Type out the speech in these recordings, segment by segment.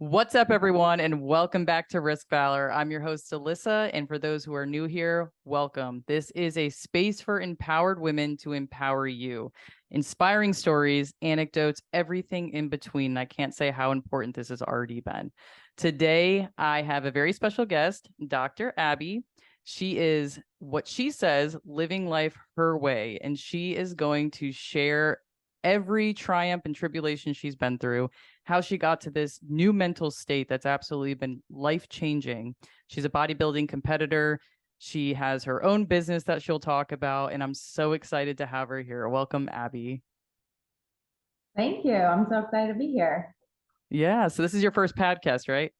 What's up, everyone, and welcome back to Risk Valor. I'm your host, Alyssa, and for those who are new here, welcome. This is a space for empowered women to empower you. Inspiring stories, anecdotes, everything in between. I can't say how important this has already been. Today, I have a very special guest, Dr. Abby. She is, what she says, living life her way, and she is going to share every triumph and tribulation she's been through, how she got to this new mental state that's absolutely been life-changing. She's a bodybuilding competitor. She has her own business that she'll talk about, and I'm so excited to have her here. Welcome, Abby. Thank you. I'm so excited to be here. Yeah, so this is your first podcast, right?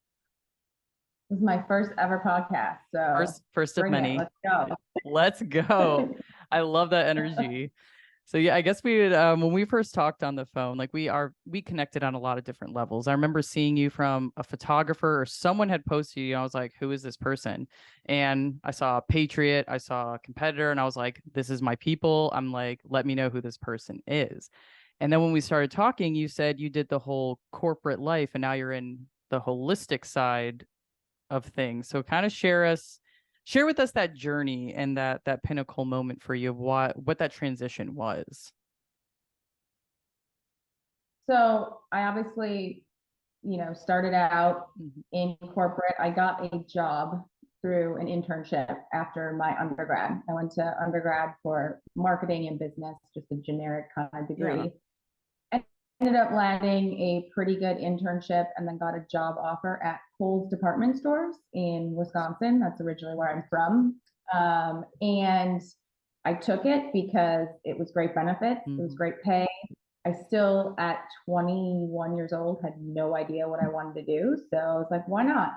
This is my first ever podcast. So First of bring it. many. Let's go. Let's go. I love that energy. So yeah, I guess we would when we first talked on the phone, like we connected on a lot of different levels. I remember seeing you from a photographer or someone had posted you, and I was like, who is this person? And I saw a Patriot, I saw a competitor, and I was like, this is my people. I'm like, let me know who this person is. And then when we started talking, you said you did the whole corporate life and now you're in the holistic side of things. So kind of share with us that journey and that pinnacle moment for you of what that transition was. So I obviously, started out Mhm. in corporate. I got a job through an internship after my undergrad. I went to undergrad for marketing and business, just a generic kind of Yeah. degree. I ended up landing a pretty good internship and then got a job offer at Kohl's department stores in Wisconsin. That's originally where I'm from. And I took it because it was great benefits, it was Mm-hmm. great pay. I still, at 21 years old, had no idea what I wanted to do. So I was like, why not?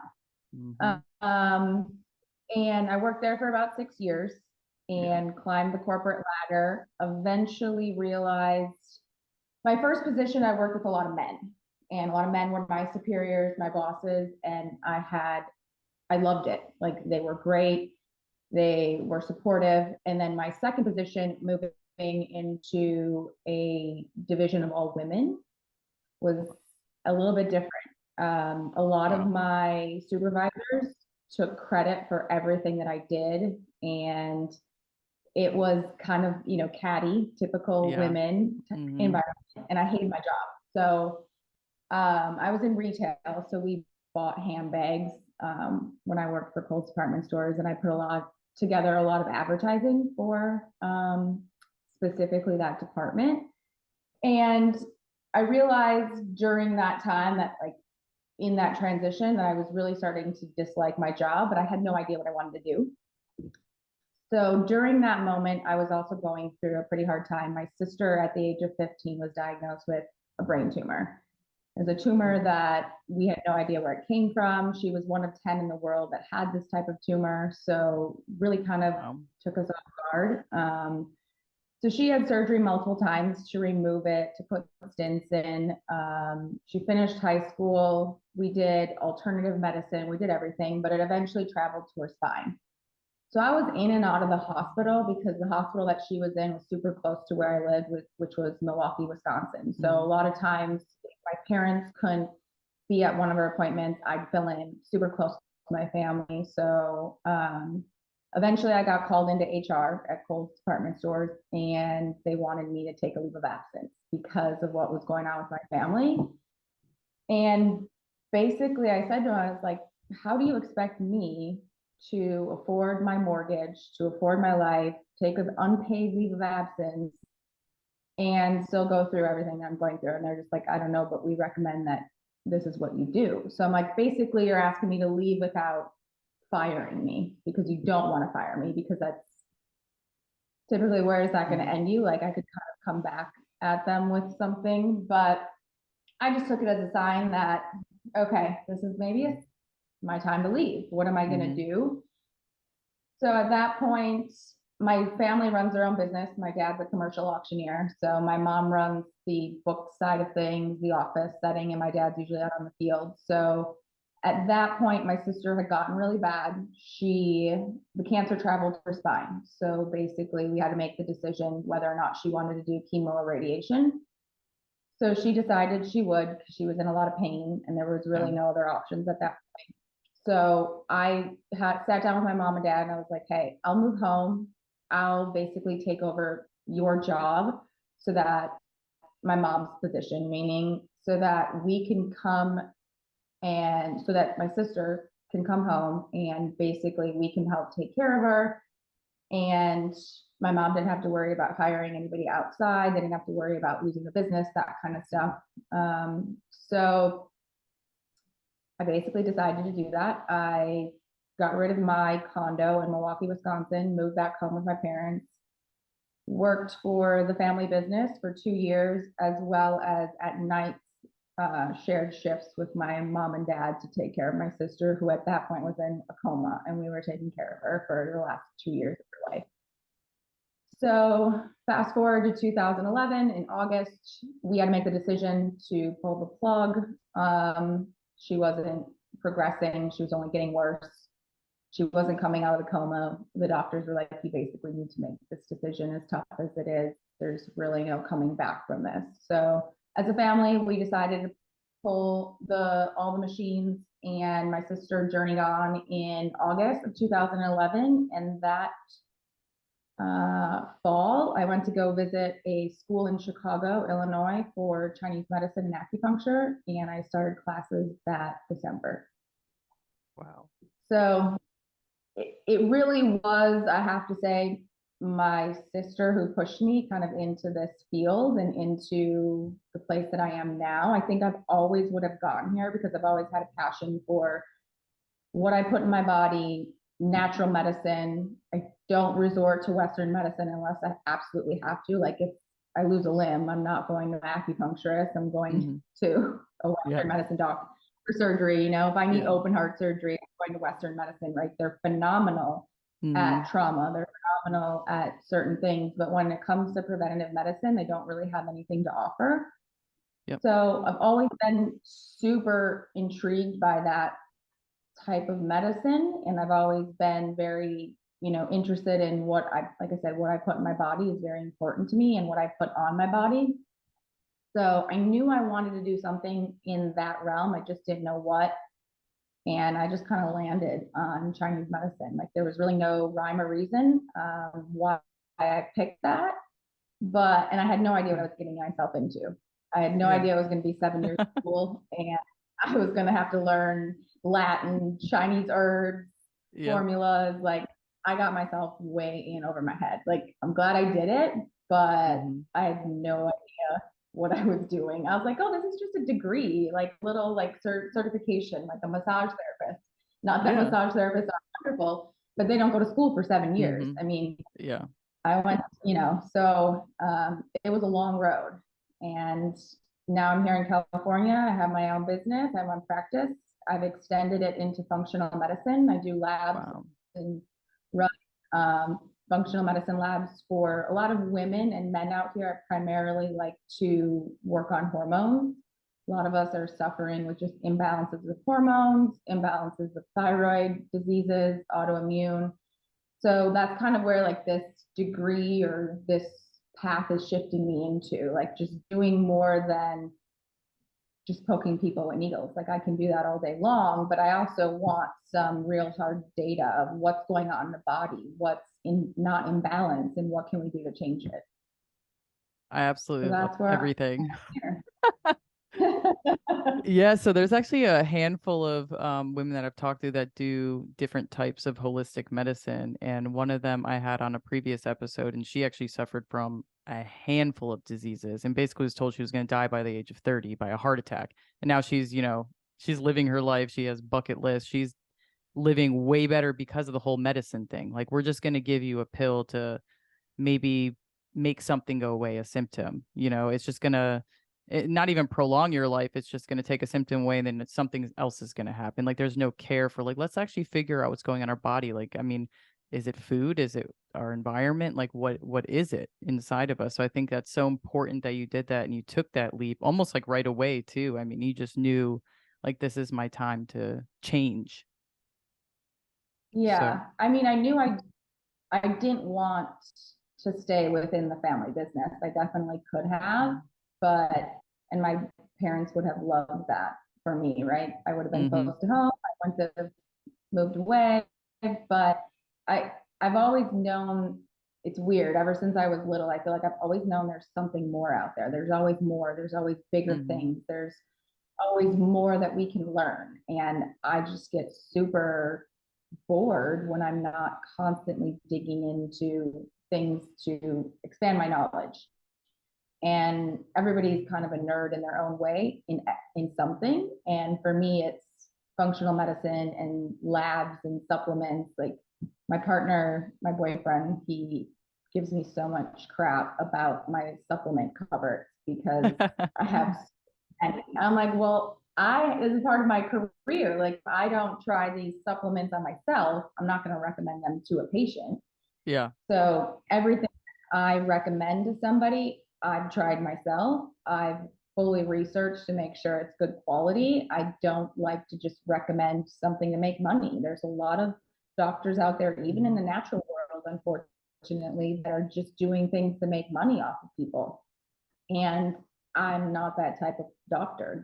Mm-hmm. And I worked there for about 6 years Yeah. and climbed the corporate ladder. Eventually realized my first position, I worked with a lot of men, and a lot of men were my superiors, my bosses, and I loved it. Like, they were great, they were supportive. And then my second position, moving into a division of all women, was a little bit different. A lot of Wow. my supervisors took credit for everything that I did, and it was kind of, catty, typical Yeah. women Mm-hmm. environment, and I hated my job. So I was in retail, so we bought handbags when I worked for Kohl's department stores, and I put together a lot of advertising for specifically that department. And I realized during that time that, like, in that transition, that I was really starting to dislike my job, but I had no idea what I wanted to do. So during that moment, I was also going through a pretty hard time. My sister, at the age of 15, was diagnosed with a brain tumor. There's a tumor that we had no idea where it came from. She was one of 10 in the world that had this type of tumor. So really kind of Wow. took us off guard. So she had surgery multiple times to remove it, to put stents in. She finished high school. We did alternative medicine. We did everything, but it eventually traveled to her spine. So I was in and out of the hospital because the hospital that she was in was super close to where I lived, which was Milwaukee, Wisconsin. So Mm-hmm. a lot of times, if my parents couldn't be at one of her appointments, I'd fill in, super close to my family. So eventually I got called into HR at Kohl's department stores, and they wanted me to take a leave of absence because of what was going on with my family. And basically I said to her, I was like, how do you expect me to afford my mortgage, to afford my life, take an unpaid leave of absence, and still go through everything I'm going through? And they're just like, I don't know, but we recommend that this is what you do. So I'm like, basically, you're asking me to leave without firing me, because you don't want to fire me, because that's typically, where is that going to Mm-hmm. end you? Like, I could kind of come back at them with something, but I just took it as a sign that, okay, this is maybe my time to leave. What am I going to Mm-hmm. do? So at that point, my family runs their own business. My dad's a commercial auctioneer. So my mom runs the book side of things, the office setting, and my dad's usually out on the field. So at that point, my sister had gotten really bad. The cancer traveled to her spine. So basically, we had to make the decision whether or not she wanted to do chemo or radiation. So she decided she would, because she was in a lot of pain and there was really no other options at that point. So I sat down with my mom and dad and I was like, hey, I'll move home. I'll basically take over your job so that my mom's position, meaning so that we can come and so that my sister can come home and basically we can help take care of her. And my mom didn't have to worry about hiring anybody outside. They didn't have to worry about losing the business, that kind of stuff. So I basically decided to do that. I got rid of my condo in Milwaukee, Wisconsin, moved back home with my parents, worked for the family business for 2 years, as well as at nights shared shifts with my mom and dad to take care of my sister, who at that point was in a coma, and we were taking care of her for the last 2 years of her life. So fast forward to 2011, in August, we had to make the decision to pull the plug. She wasn't progressing. She was only getting worse. She wasn't coming out of the coma. The doctors were like, you basically need to make this decision, as tough as it is. There's really no coming back from this. So as a family, we decided to pull all the machines, and my sister journeyed on in August of 2011. And that fall, I went to go visit a school in Chicago, Illinois for Chinese medicine and acupuncture, and I started classes that December. Wow. So it really was, I have to say, my sister who pushed me kind of into this field and into the place that I am now. I think I've always would have gotten here because I've always had a passion for what I put in my body, natural medicine. I don't resort to Western medicine unless I absolutely have to. Like if I lose a limb, I'm not going to an acupuncturist. I'm going to a Western medicine doctor for surgery. You know, if I need open heart surgery, I'm going to Western medicine, right? They're phenomenal at trauma. They're phenomenal at certain things. But when it comes to preventative medicine, they don't really have anything to offer. So I've always been super intrigued by that type of medicine, and I've always been very, interested in what like I said, what I put in my body is very important to me, and what I put on my body. So I knew I wanted to do something in that realm. I just didn't know what, and I just kind of landed on Chinese medicine. Like there was really no rhyme or reason why I picked that, and I had no idea what I was getting myself into. I had no idea I was going to be 7 years of school, and I was going to have to learn Latin, Chinese herbs, formulas. Like I got myself way in over my head. Like I'm glad I did it, but I had no idea what I was doing. I was like, oh, this is just a degree, like little like certification, like a massage therapist. Not that massage therapists are wonderful, but they don't go to school for 7 years. I mean, I went, so it was a long road. And now I'm here in California. I have my own business. I have my own practice. I've extended it into functional medicine. I do labs and run functional medicine labs for a lot of women and men out here. I primarily like to work on hormones. A lot of us are suffering with just imbalances of hormones, imbalances of thyroid diseases, autoimmune. So that's kind of where like this degree or this path is shifting me into, like just doing more than just poking people with needles. Like I can do that all day long, but I also want some real hard data of what's going on in the body, what's not in balance, and what can we do to change it. I absolutely love where everything. Yeah, so there's actually a handful of women that I've talked to that do different types of holistic medicine. And one of them I had on a previous episode, and she actually suffered from a handful of diseases and basically was told she was going to die by the age of 30 by a heart attack. And now she's, she's living her life. She has bucket lists. She's living way better because of the whole medicine thing. Like we're just going to give you a pill to maybe make something go away, a symptom. It's just going to not even prolong your life. It's just going to take a symptom away, and then something else is going to happen. Like there's no care for like, let's actually figure out what's going on in our body. Like, I mean, is it food? Is it our environment? Like what is it inside of us? So I think that's so important that you did that and you took that leap almost like right away too. I mean, you just knew like, this is my time to change. Yeah. So. I mean, I knew I didn't want to stay within the family business. I definitely could have, but And my parents would have loved that for me, right? I would have been Mm-hmm. close to home. I wouldn't have moved away, but I've always known, it's weird. Ever since I was little, I feel like I've always known there's something more out there. There's always more. There's always bigger Mm-hmm. things. There's always more that we can learn. And I just get super bored when I'm not constantly digging into things to expand my knowledge. And everybody's kind of a nerd in their own way in something. And for me, it's functional medicine and labs and supplements. Like my partner, my boyfriend, he gives me so much crap about my supplement cupboard because I have, and I'm like, well, this is part of my career. Like, if I don't try these supplements on myself, I'm not going to recommend them to a patient. Yeah. So everything I recommend to somebody, I've tried myself. I've fully researched to make sure it's good quality. I don't like to just recommend something to make money. There's a lot of doctors out there, even in the natural world, unfortunately, that are just doing things to make money off of people. And I'm not that type of doctor.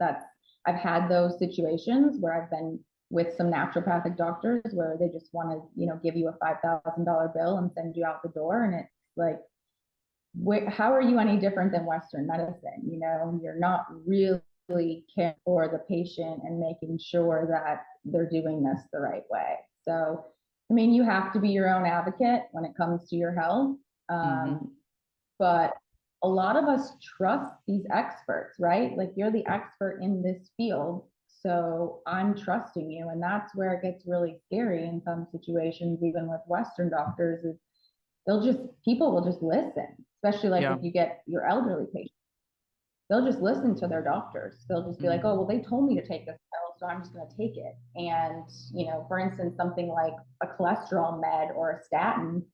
I've had those situations where I've been with some naturopathic doctors where they just want to, give you a $5,000 bill and send you out the door. And it's like, how are you any different than Western medicine? You're not really caring for the patient and making sure that they're doing this the right way. So, I mean, you have to be your own advocate when it comes to your health. Mm-hmm. But a lot of us trust these experts, right? Like, you're the expert in this field. So I'm trusting you. And that's where it gets really scary in some situations, even with Western doctors, is people will just listen, especially like Yeah. if you get your elderly patients. They'll just listen to their doctors. They'll just be like, Mm-hmm. oh, well, they told me to take this pill, so I'm just going to take it. And, for instance, something like a cholesterol med or a statin,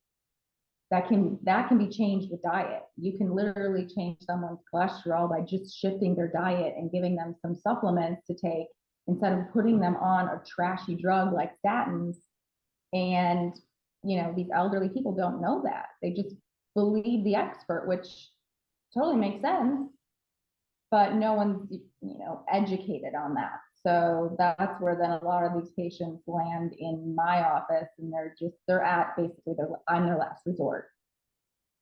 that can be changed with diet. You can literally change someone's cholesterol by just shifting their diet and giving them some supplements to take instead of putting them on a trashy drug like statins. And these elderly people don't know that. They just believe the expert, which totally makes sense, but no one's educated on that. So that's where then a lot of these patients land in my office, and they're at basically I'm their last resort.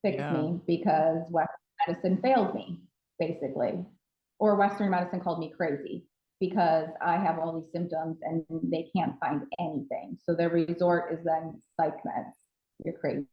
Fix Yeah. me because Western medicine failed me, basically. Or Western medicine called me crazy because I have all these symptoms and they can't find anything. So their resort is then psych meds. You're crazy.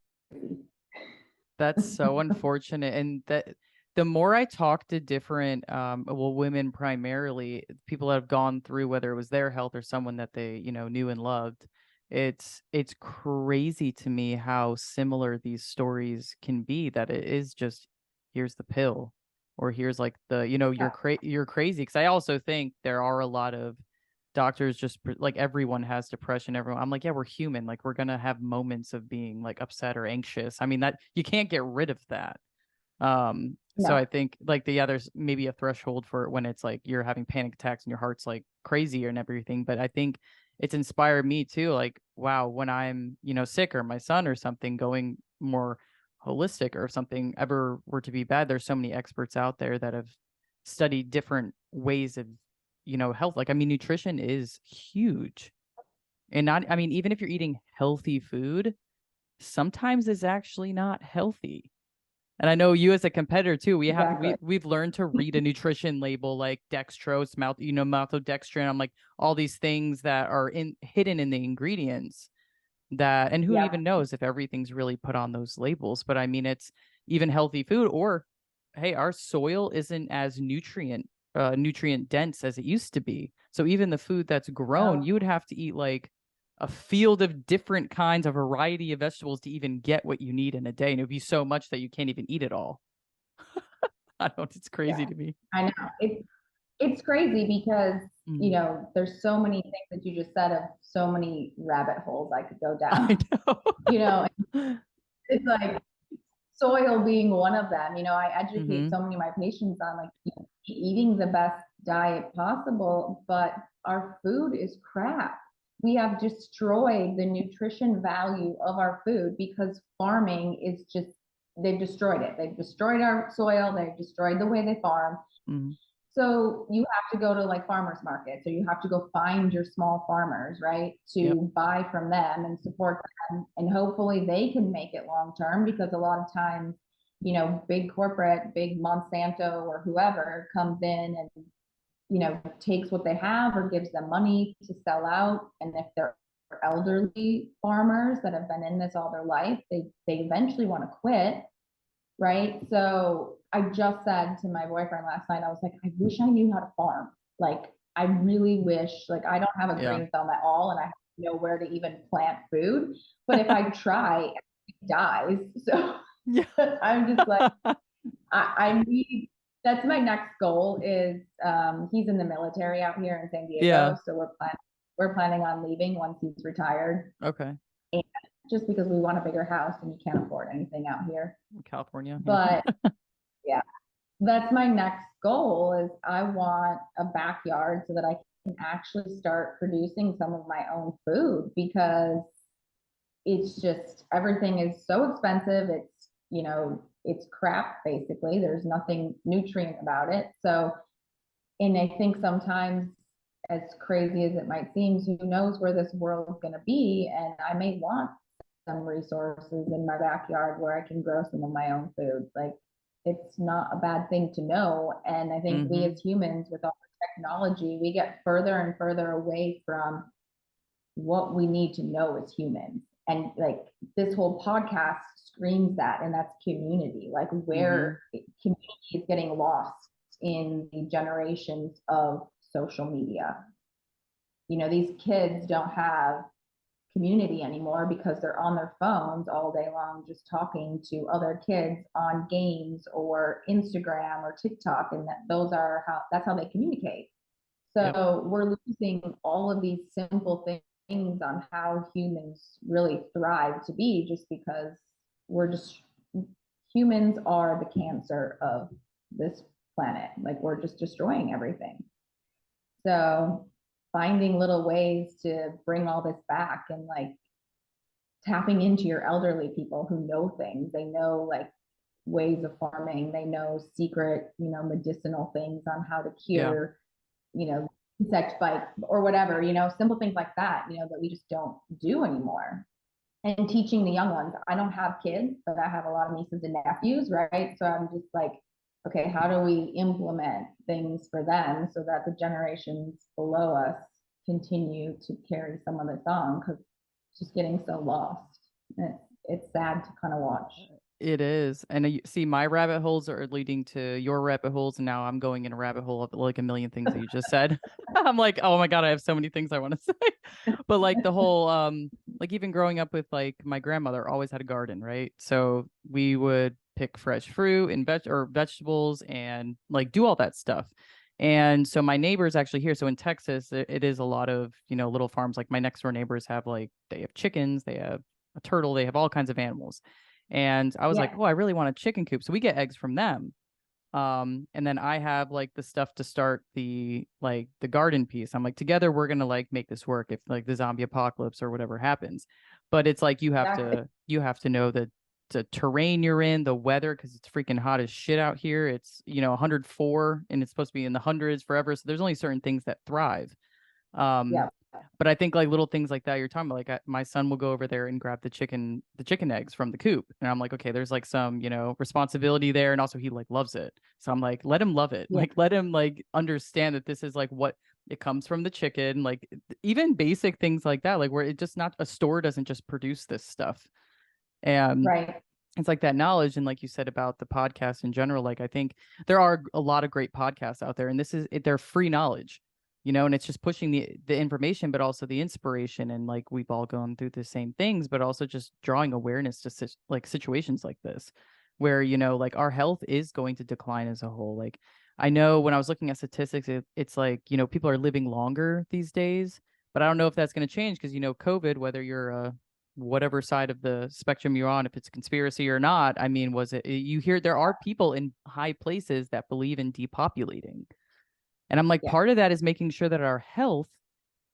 That's so unfortunate. And that the more I talk to different women, primarily people that have gone through, whether it was their health or someone that they, knew and loved, it's crazy to me how similar these stories can be, that it is just, here's the pill, or here's like the, you're crazy. Because I also think there are a lot of doctors just like, everyone has depression. I'm like, yeah, we're human. Like, we're gonna have moments of being like upset or anxious. I mean, that you can't get rid of that. So No. I think like there's maybe a threshold for when it's like you're having panic attacks and your heart's like crazy and everything. But I think it's inspired me too. Like, wow, when I'm, sick, or my son or something, going more holistic, or if something ever were to be bad, there's so many experts out there that have studied different ways of, health. Like, I mean, nutrition is huge. And not, I mean, even if you're eating healthy food, sometimes it's actually not healthy. And I know you as a competitor too, Exactly. we've learned to read a nutrition label like dextrose, maltodextrin. I'm like, all these things that are hidden in the ingredients, that, and who Yeah. even knows if everything's really put on those labels. But I mean, it's even healthy food, or hey, our soil isn't as nutrient dense as it used to be. So even the food that's grown, No. you would have to eat like a field of different kinds, a variety of vegetables to even get what you need in a day. And it would be so much that you can't even eat it all. I don't, it's crazy Yeah. to me. I know. It's crazy because, Mm. there's so many things that you just said, of so many rabbit holes I could go I down. you know. know, it's like soil being one of them. I educate Hmm. so many of my patients on, like, eating the best diet possible, but our food is crap. We have destroyed the nutrition value of our food because farming is just, they've destroyed it. They've destroyed our soil. They've destroyed the way they farm. Hmm. So you have to go to like farmers markets, or you have to go find your small farmers, right? To buy from them and support them. And hopefully they can make it long term, because a lot of times, you know, big corporate, big Monsanto or whoever comes in and, you know, takes what they have or gives them money to sell out. And if they're elderly farmers that have been in this all their life, they eventually want to quit, right? So I just said to my boyfriend last night, I was like, I wish I knew how to farm. Like, I really wish, like, I don't have a green thumb at all, and I know where to even plant food. But if I try, it dies. So I'm just like, I need, that's my next goal is, he's in the military out here in San Diego. So we're planning on leaving once he's retired. Okay. And just because we want a bigger house and you can't afford anything out here. California. But yeah, that's my next goal is I want a backyard so that I can actually start producing some of my own food, because it's just, everything is so expensive. It's, you know, it's crap basically. There's nothing nutrient about it. So, and I think sometimes, as crazy as it might seem, who knows where this world is going to be, and I may want some resources in my backyard where I can grow some of my own food. Like, it's not a bad thing to know. And I think we as humans, with all the technology, we get further and further away from what we need to know as humans. And like, this whole podcast screams that, and that's community. Like, where community is getting lost in the generations of social media. You know, these kids don't have community anymore because they're on their phones all day long, just talking to other kids on games or Instagram or TikTok. And that's how they communicate. So we're losing all of these simple things on how humans really thrive to be, just because humans are the cancer of this planet. Like, we're just destroying everything. So finding little ways to bring all this back, and like tapping into your elderly people who know things. They know like ways of farming. They know secret, you know, medicinal things on how to cure, you know, insect bite or whatever, you know, simple things like that, you know, that we just don't do anymore. And teaching the young ones. I don't have kids, but I have a lot of nieces and nephews, right? So I'm just like, okay, how do we implement things for them so that the generations below us continue to carry some of this on? Because it's just getting so lost. It's sad to kind of watch. It is. And you see, my rabbit holes are leading to your rabbit holes, and now I'm going in a rabbit hole of like a million things that you just said. I'm like, oh my God, I have so many things I want to say. But like the whole like even growing up with like my grandmother always had a garden, right? So we would pick fresh fruit and vegetables and like do all that stuff. And so my neighbors actually here, so in Texas, it is a lot of, you know, little farms. Like my next door neighbors have like, they have chickens, they have a turtle, they have all kinds of animals. And I was like, oh, I really want a chicken coop. So we get eggs from them. And then I have like the stuff to start the garden piece. I'm like, together we're gonna like make this work if like the zombie apocalypse or whatever happens. But it's like you have to know the terrain you're in, the weather, because it's freaking hot as shit out here. It's, you know, 104 and it's supposed to be in the hundreds forever. So there's only certain things that thrive. But I think like little things like that you're talking about, like my son will go over there and grab the chicken eggs from the coop. And I'm like, okay, there's like some, you know, responsibility there. And also he like loves it. So I'm like, let him love it. Like, let him like understand that this is like what it comes from the chicken, like even basic things like that, like where it just not a store doesn't just produce this stuff. And it's like that knowledge. And like you said about the podcast in general, like I think there are a lot of great podcasts out there, and they're free knowledge, you know, and it's just pushing the information, but also the inspiration. And like, we've all gone through the same things, but also just drawing awareness to like situations like this, where, you know, like our health is going to decline as a whole. Like, I know when I was looking at statistics, it's like, you know, people are living longer these days, but I don't know if that's going to change because, you know, COVID, whether you're whatever side of the spectrum you're on, if it's a conspiracy or not, I mean, you hear there are people in high places that believe in depopulating. And I'm like, part of that is making sure that our health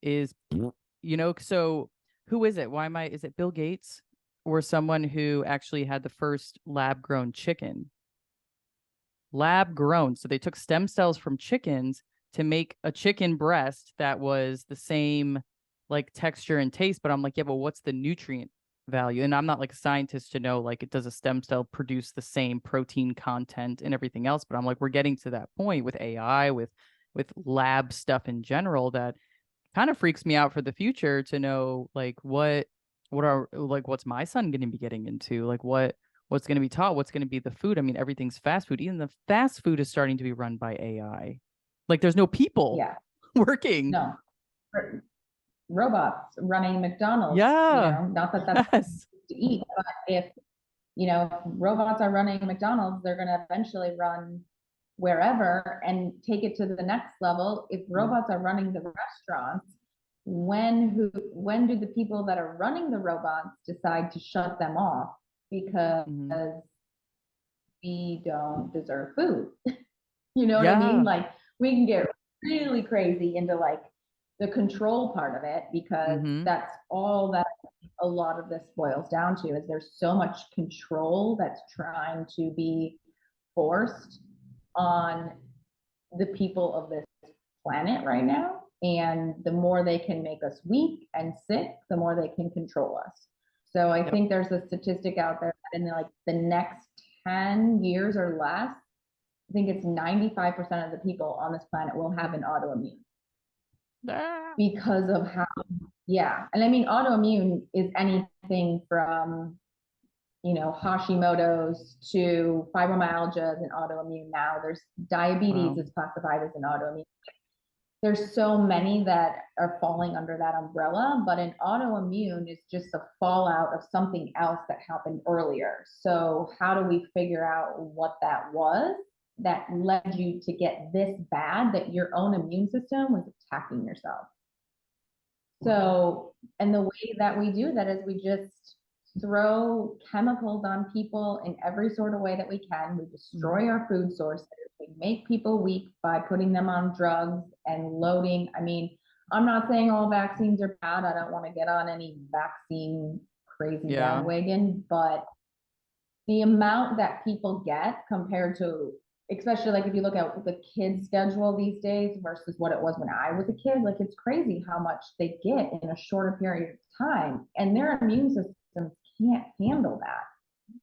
is, you know, so who is it? Is it Bill Gates or someone who actually had the first lab grown chicken? lab grown. So they took stem cells from chickens to make a chicken breast that was the same like texture and taste. But I'm like, yeah, but what's the nutrient value? And I'm not like a scientist to know, like, does a stem cell produce the same protein content and everything else? But I'm like, we're getting to that point with AI, with lab stuff in general, that kind of freaks me out for the future to know like what are like what's my son going to be getting into, like what's going to be taught, what's going to be the food. I mean, everything's fast food. Even the fast food is starting to be run by AI. Like there's no people Yeah. working. No. Robots running McDonald's, Yeah. not that that's Yes. to eat, but if, robots are running McDonald's, they're going to eventually run wherever and take it to the next level. If robots are running the restaurants, when do the people that are running the robots decide to shut them off because we don't deserve food? You know what I mean? Yeah. Like we can get really crazy into like the control part of it, because that's all that a lot of this boils down to, is there's so much control that's trying to be forced on the people of this planet right now. And the more they can make us weak and sick, the more they can control us. So I think there's a statistic out there that in like the next 10 years or less, I think it's 95% of the people on this planet will have an autoimmune because of how, and I mean, autoimmune is anything from, Hashimoto's to fibromyalgia is an autoimmune now. There's diabetes is classified as an autoimmune. There's so many that are falling under that umbrella, but an autoimmune is just a fallout of something else that happened earlier. So how do we figure out what that was that led you to get this bad, that your own immune system was attacking yourself? So, and the way that we do that is we just throw chemicals on people in every sort of way that we can. We destroy our food sources. We make people weak by putting them on drugs and loading. I mean, I'm not saying all vaccines are bad. I don't want to get on any vaccine crazy bandwagon, but the amount that people get compared to, especially like if you look at the kids' schedule these days versus what it was when I was a kid, like it's crazy how much they get in a shorter period of time, and their immune systems can't handle that.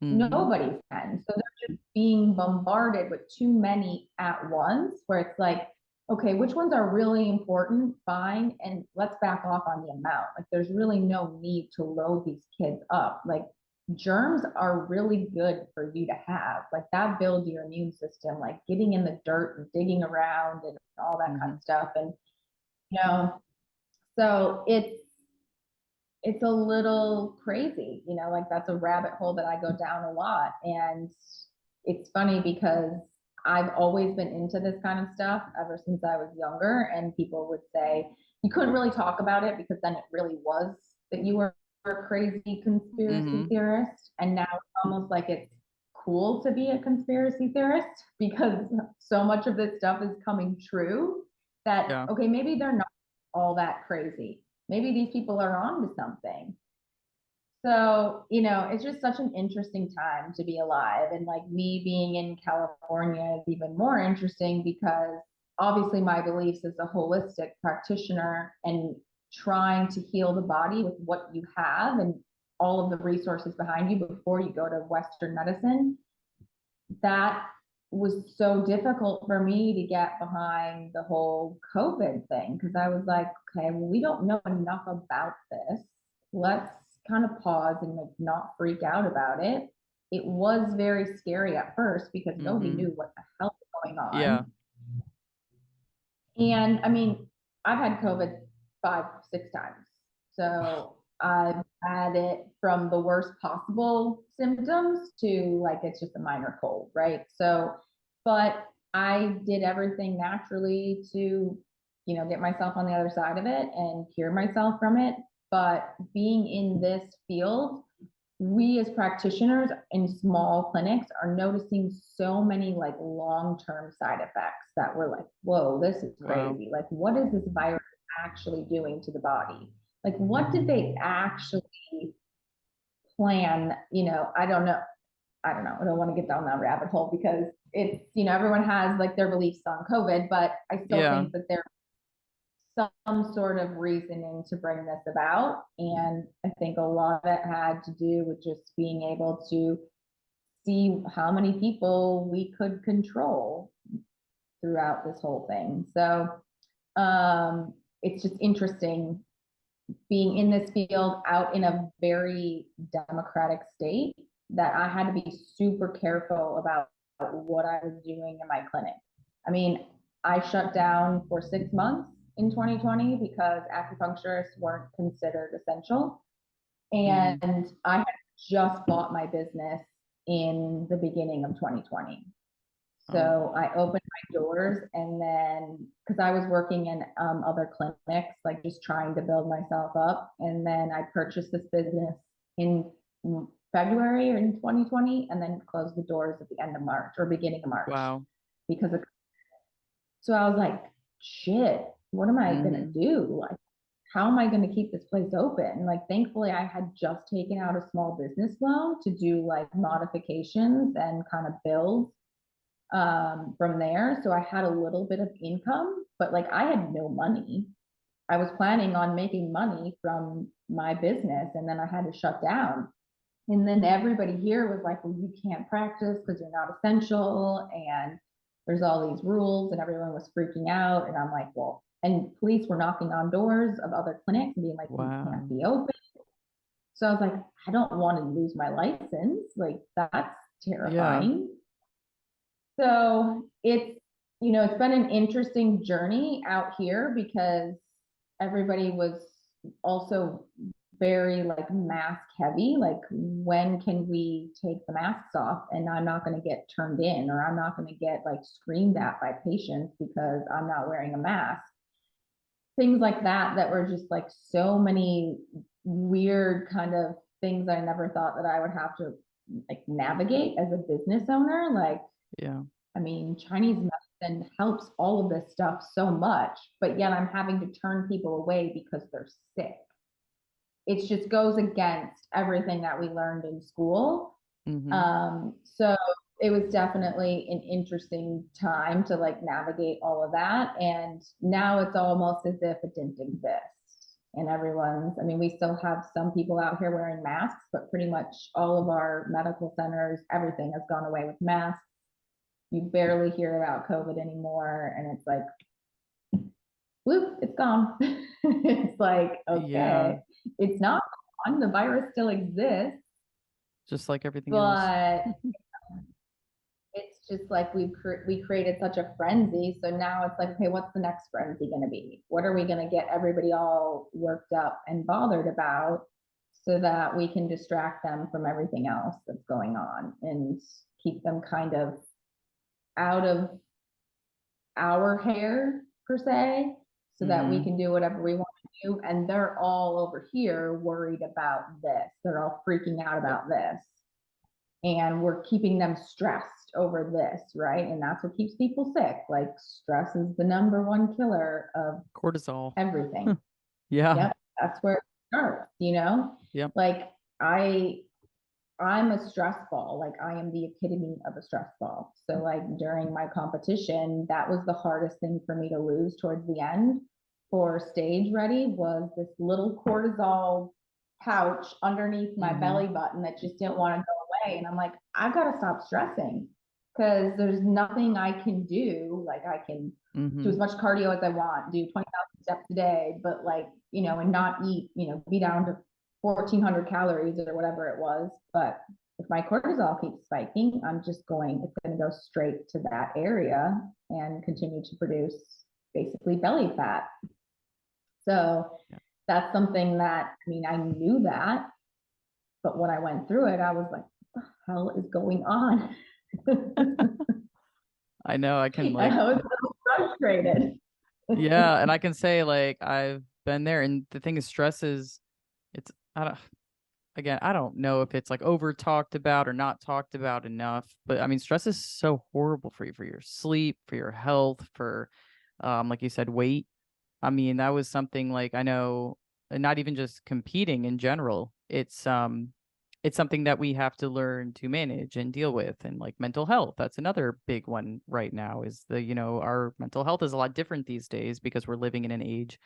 Nobody can. So they're just being bombarded with too many at once, where it's like, okay, which ones are really important? Fine. And let's back off on the amount. Like there's really no need to load these kids up. Like germs are really good for you to have. Like that builds your immune system, like getting in the dirt and digging around and all that kind of stuff. And, so it's a little crazy, like that's a rabbit hole that I go down a lot. And it's funny because I've always been into this kind of stuff ever since I was younger. And people would say you couldn't really talk about it because then it really was that you were a crazy conspiracy theorist. And now it's almost like it's cool to be a conspiracy theorist because so much of this stuff is coming true that, okay, maybe they're not all that crazy. Maybe these people are on to something. So, it's just such an interesting time to be alive. And like me being in California is even more interesting because obviously my beliefs as a holistic practitioner and trying to heal the body with what you have and all of the resources behind you before you go to Western medicine, that was so difficult for me to get behind the whole COVID thing, because I was like, okay, well, we don't know enough about this. Let's kind of pause and like not freak out about it. It was very scary at first because nobody knew what the hell was going on. Yeah. And I mean, I've had COVID 5, 6 times. So I've had it from the worst possible symptoms to like it's just a minor cold, right? So, but I did everything naturally to, get myself on the other side of it and cure myself from it. But being in this field, we as practitioners in small clinics are noticing so many like long-term side effects that we're like, whoa, this is crazy. Like, what is this virus actually doing to the body? Like, what did they actually plan? I don't know. I don't want to get down that rabbit hole because it's, you know, everyone has like their beliefs on COVID, but I still Yeah. think that there's some sort of reasoning to bring this about. And I think a lot of it had to do with just being able to see how many people we could control throughout this whole thing. So it's just interesting being in this field out in a very democratic state that I had to be super careful about what I was doing in my clinic. I mean, I shut down for 6 months in 2020 because acupuncturists weren't considered essential. And I had just bought my business in the beginning of 2020. So I opened my doors, and then because I was working in other clinics, like just trying to build myself up. And then I purchased this business in February in 2020 and then closed the doors at the end of March or beginning of March Wow. because of, so I was like, shit, what am I going to do? Like, how am I going to keep this place open? Like, thankfully, I had just taken out a small business loan to do like modifications and kind of build from there. So I had a little bit of income, but like I had no money. I was planning on making money from my business, and then I had to shut down. And then everybody here was like, well, you can't practice because you're not essential. And there's all these rules, and everyone was freaking out. And I'm like, well, and police were knocking on doors of other clinics and being like, you can't be open. So I was like, I don't want to lose my license. Like, that's terrifying. So it's, you know, it's been an interesting journey out here because everybody was also very like mask heavy. Like, when can we take the masks off and I'm not going to get turned in, or I'm not going to get like screamed at by patients because I'm not wearing a mask? Things like that, that were just like so many weird kind of things I never thought that I would have to like navigate as a business owner. Like, I mean, Chinese medicine helps all of this stuff so much, but yet I'm having to turn people away because they're sick. It just goes against everything that we learned in school. So it was definitely an interesting time to like navigate all of that. And now it's almost as if it didn't exist. And everyone's, I mean, we still have some people out here wearing masks, but pretty much all of our medical centers, everything has gone away with masks. You barely hear about COVID anymore. And it's like, whoop, it's gone. It's like, okay, it's not gone. The virus still exists. Just like everything else. But it's just like we created such a frenzy. So now it's like, okay, what's the next frenzy going to be? What are we going to get everybody all worked up and bothered about so that we can distract them from everything else that's going on and keep them kind of out of our hair per se, so that we can do whatever we want to do. And they're all over here worried about this. They're all freaking out about this. And we're keeping them stressed over this, right? And that's what keeps people sick. Like, stress is the #1 killer of cortisol, everything. Yep, that's where it starts, you know? Like, I'm a stress ball. Like, I am the epitome of a stress ball. So like during my competition, that was the hardest thing for me to lose towards the end for stage ready, was this little cortisol pouch underneath my belly button that just didn't want to go away. And I'm like, I've got to stop stressing because there's nothing I can do. Like, I can do as much cardio as I want, do 20,000 steps a day, but like, you know, and not eat, you know, be down to 1,400 calories or whatever it was. But if my cortisol keeps spiking, it's going to go straight to that area and continue to produce basically belly fat. So that's something that, I mean, I knew that, but when I went through it, I was like, what the hell is going on? I know, I can like, I was so frustrated. and I can say like I've been there, and the thing is, stress is, it's, I don't know if it's like over talked about or not talked about enough, but I mean, stress is so horrible for you, for your sleep, for your health, for like you said, weight. I mean, that was something like, I know, not even just competing in general. It's it's something that we have to learn to manage and deal with. And like mental health, that's another big one right now, is our mental health is a lot different these days because we're living in an age,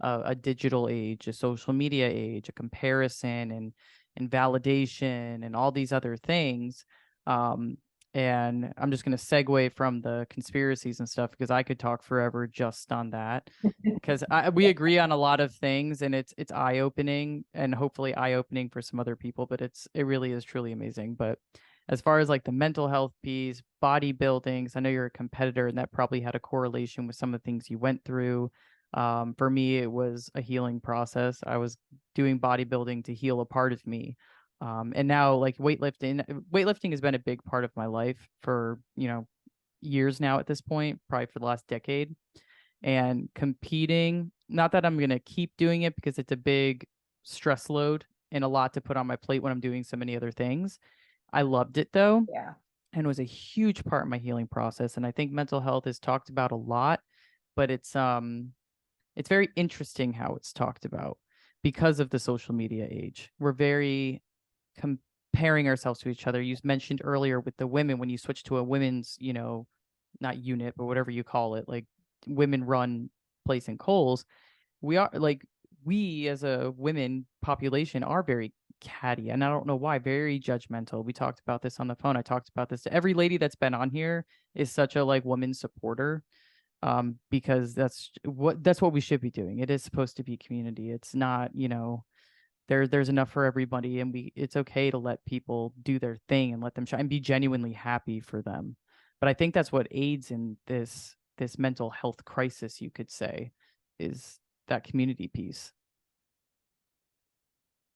a digital age, a social media age, a comparison and validation and all these other things. Um, and I'm just going to segue from the conspiracies and stuff because I could talk forever just on that, because we agree on a lot of things, and it's eye-opening and hopefully eye-opening for some other people, but it really is truly amazing. But as far as like the mental health piece, bodybuilding, 'cause I know you're a competitor and that probably had a correlation with some of the things you went through. For me, it was a healing process. I was doing bodybuilding to heal a part of me. And now like weightlifting has been a big part of my life for, years now at this point, probably for the last decade. And competing, not that I'm going to keep doing it because it's a big stress load and a lot to put on my plate when I'm doing so many other things. I loved it though. Yeah. And it was a huge part of my healing process. And I think mental health is talked about a lot, but it's very interesting how it's talked about because of the social media age. We're very comparing ourselves to each other. You mentioned earlier with the women, when you switch to a women's, not unit, but whatever you call it, like women run place in Kohl's, we as a women population are very catty, and I don't know why, very judgmental. We talked about this on the phone. I talked about this to every lady that's been on here, is such a like woman supporter, because that's what we should be doing. It is supposed to be community. It's not, there's enough for everybody, and it's okay to let people do their thing and let them shine and be genuinely happy for them. But I think that's what aids in this mental health crisis, you could say, is that community piece.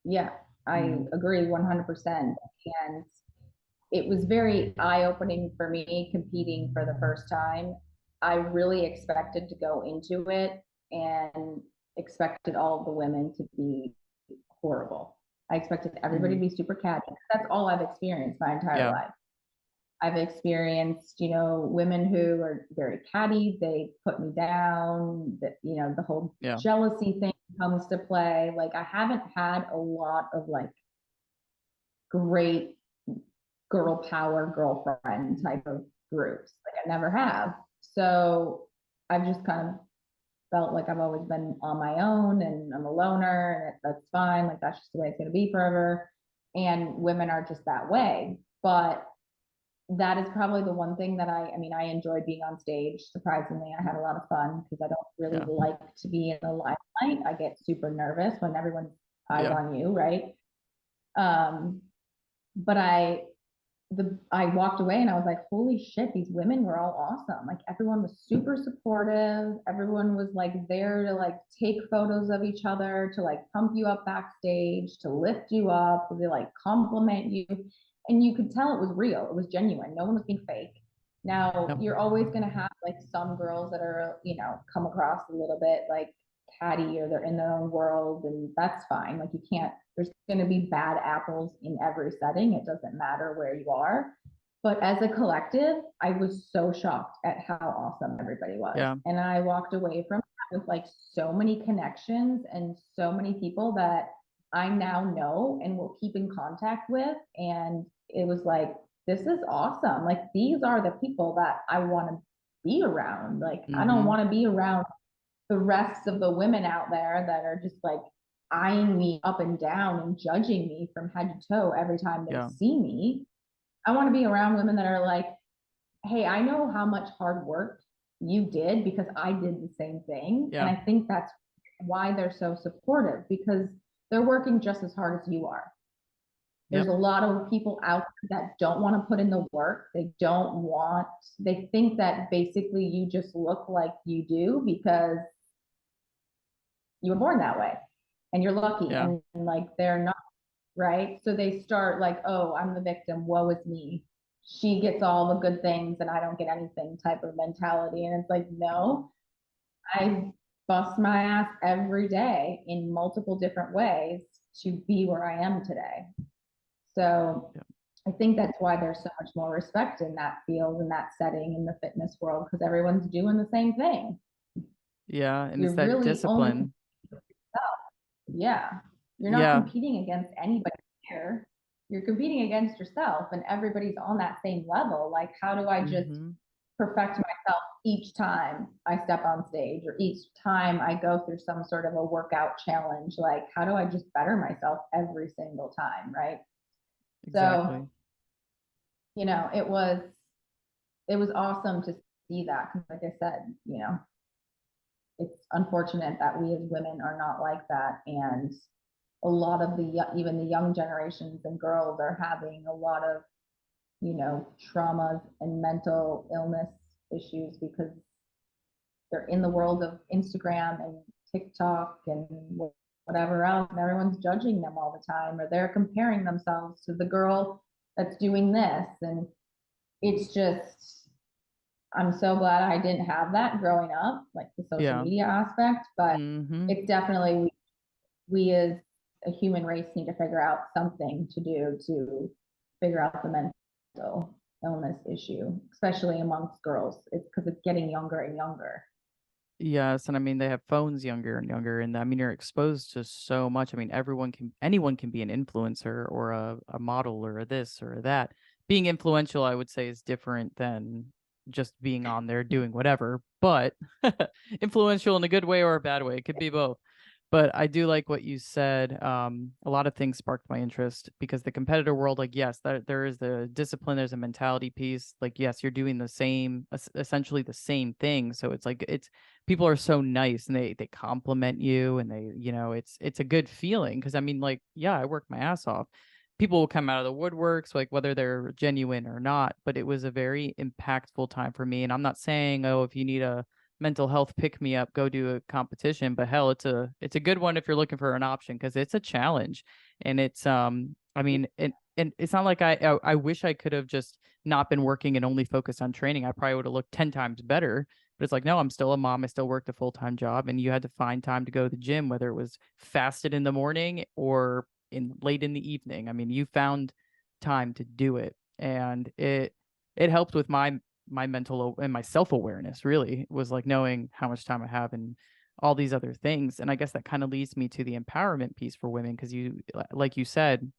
Yeah, I agree 100%. And it was very eye-opening for me competing for the first time. I really expected to go into it and expected all of the women to be horrible. I expected everybody to be super catty. That's all I've experienced my entire life. I've experienced, women who are very catty. They put me down. That, the whole jealousy thing comes to play. Like I haven't had a lot of like great girl power girlfriend type of groups. Like I never have. So I've just kind of felt like I've always been on my own and I'm a loner, and that's fine. Like that's just the way it's going to be forever. And women are just that way. But that is probably the one thing that I enjoyed being on stage. Surprisingly, I had a lot of fun because I don't really like to be in the limelight. I get super nervous when everyone's eyes on you, right? But I walked away and I was like, holy shit, these women were all awesome. Like everyone was super supportive. Everyone was like there to like take photos of each other, to like pump you up backstage, to lift you up, to like compliment you. And you could tell it was real. It was genuine. No one was being fake. Now you're always going to have like some girls that are, come across a little bit like catty, or they're in their own world, and that's fine. Like you can't, there's going to be bad apples in every setting. It doesn't matter where you are. But as a collective, I was so shocked at how awesome everybody was. And I walked away from that with like so many connections and so many people that I now know and will keep in contact with. And it was like, this is awesome. Like these are the people that I want to be around. Like I don't want to be around the rest of the women out there that are just like eyeing me up and down and judging me from head to toe every time they see me. I want to be around women that are like, hey, I know how much hard work you did because I did the same thing. And I think that's why they're so supportive, because they're working just as hard as you are. There's a lot of people out there that don't want to put in the work. They think that basically you just look like you do because you were born that way and you're lucky. And like they're not, right? So they start like, oh, I'm the victim, woe is me, she gets all the good things and I don't get anything type of mentality. And it's like, no, I bust my ass every day in multiple different ways to be where I am today. So I think that's why there's so much more respect in that field, in that setting, in the fitness world, because everyone's doing the same thing. And you're it's that really discipline. You're not competing against anybody here. you're competing against yourself, and everybody's on that same level. Like, how do I just perfect myself each time I step on stage, or each time I go through some sort of a workout challenge? Like, how do I just better myself every single time, right? Exactly. So, you know, it was awesome to see that. Like I said, you know, it's unfortunate that we as women are not like that, and a lot of even the young generations and girls are having a lot of, you know, traumas and mental illness issues because they're in the world of Instagram and TikTok and whatever else, and everyone's judging them all the time, or they're comparing themselves to the girl that's doing this. And it's just, I'm so glad I didn't have that growing up, like the social media aspect, but it's definitely, we as a human race need to figure out something to do to figure out the mental illness issue, especially amongst girls. It's because it's getting younger and younger. Yes, and I mean they have phones younger and younger, and I mean you're exposed to so much. I mean anyone can be an influencer or a model or a this or a that. Being influential, I would say, is different than just being on there doing whatever, but influential in a good way or a bad way. It could be both. But I do like what you said. A lot of things sparked my interest because the competitor world, like, yes, there is the discipline, there's a mentality piece. Like, yes, you're doing the same, essentially the same thing. So it's like people are so nice and they compliment you, and they, you know, it's a good feeling. Because I mean, like, yeah, I work my ass off. People will come out of the woodworks, like whether they're genuine or not. But it was a very impactful time for me. And I'm not saying, oh, if you need a mental health pick me up, go do a competition, but hell, it's a good one if you're looking for an option, because it's a challenge. And it's I mean, and it's not like I wish I could have just not been working and only focused on training. I probably would have looked 10 times better. But it's like, no, I'm still a mom. I still worked a full-time job, and you had to find time to go to the gym, whether it was fasted in the morning or in late in the evening. I mean, you found time to do it, and it helped with my mental and my self-awareness. Really was like knowing how much time I have and all these other things. And I guess that kind of leads me to the empowerment piece for women, because you, like you said,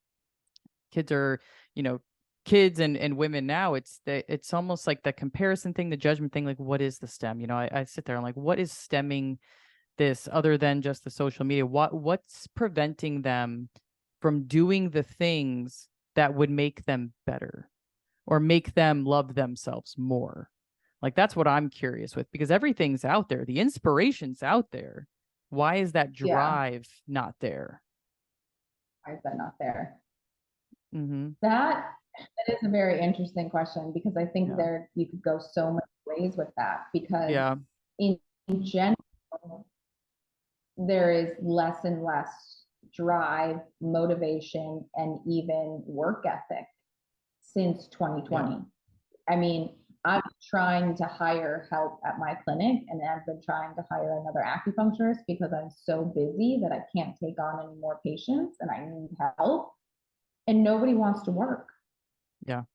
kids are, you know, kids and women now, it's almost like the comparison thing, the judgment thing. Like, what is the stem? You know, I sit there and like, what is stemming this other than just the social media? What's preventing them from doing the things that would make them better or make them love themselves more? Like, that's what I'm curious with, because everything's out there. The inspiration's out there. Why is that drive not there? Why is that not there? Mm-hmm. That is a very interesting question, because I think there you could go so many ways with that, because in general, there is less and less drive, motivation, and even work ethic since 2020. I mean, I'm trying to hire help at my clinic, and I've been trying to hire another acupuncturist because I'm so busy that I can't take on any more patients and I need help. And nobody wants to work.